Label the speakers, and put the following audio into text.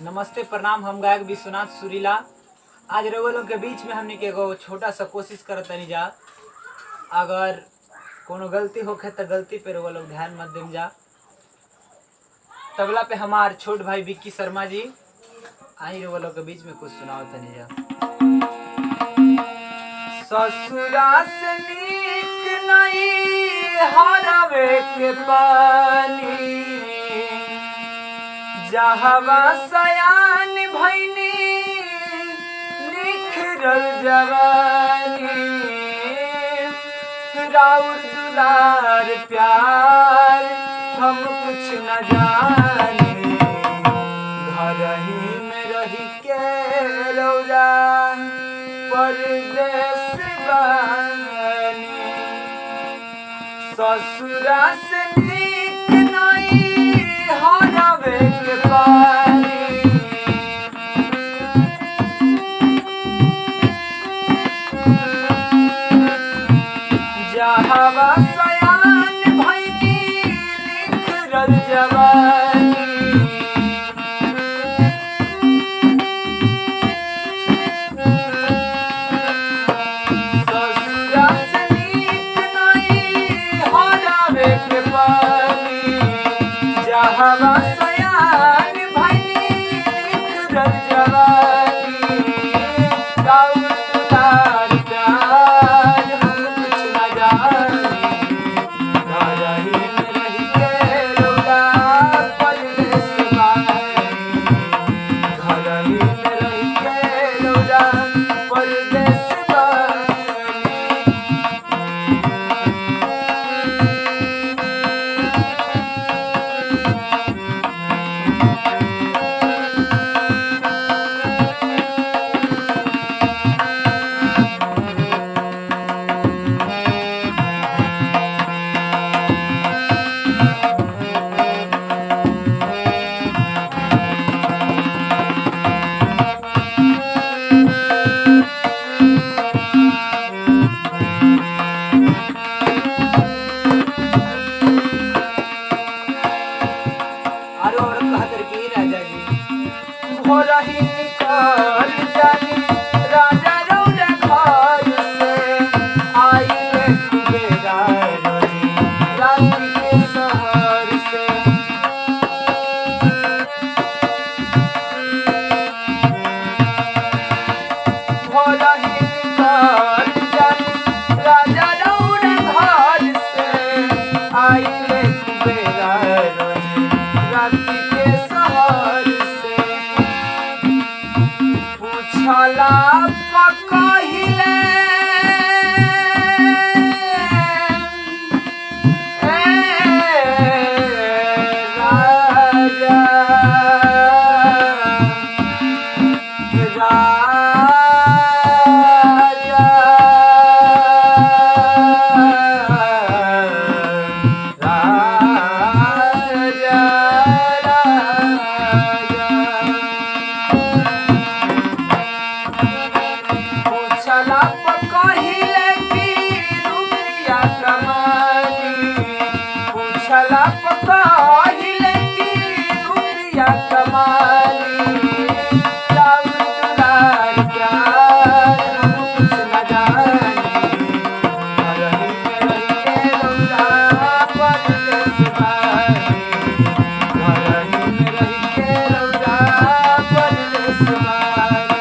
Speaker 1: नमस्ते प्रणाम। हम गायक विश्वनाथ सुरीला आज रउआ के बीच में हमने के एगो छोटा सा कोशिश करत तनी जा। अगर कोनो गलती होखे तो गलती पे रउआ लोग ध्यान मत देम जा। तबला पे हमार छोट भाई विक्की शर्मा जी आई रउआ लोग के बीच में कुछ सुनाओ तनी जा। ससुरा से नीक नहीं हरावे के पानी, जहवा सयान भैनी निखरल जवानी। राउर दुलार प्यार हम कुछ न जाने, घर ही में रही के रौरा परदेस बानी। ससुरा से नीक नहीं हरावे के पानी, जहवा सयान भैनी निखरल जवानी। ससुरा से नीक नहीं हरावे के पानी, जहवा सयान भैनी निखरल जवानी। राउर दुलार प्यार हम कुछ न जाने, घर ही में रही के रौरा परदेस बानी। घर ही में रही के रौरा परदेस बानी। और कहतर की राजा जी भोरा ही निकल जानी राजा रौरा घर से। आइले कुबेरा रोजी राती के शहर से। भोरा ही निकल जानी राजा रौरा घर से। आइले कुबेरा रोजी राती के शहर से। पूछला पकहिले राजा पूछला पकहिले कि रुपया कमानी। पूछला पकहिले कि रुपया कमानी। राउर दुलार प्यार हम कुछ न जाने, घर ही में रही के रौरा परदेस बानी। घर ही में रही के रौरा परदेस बानी।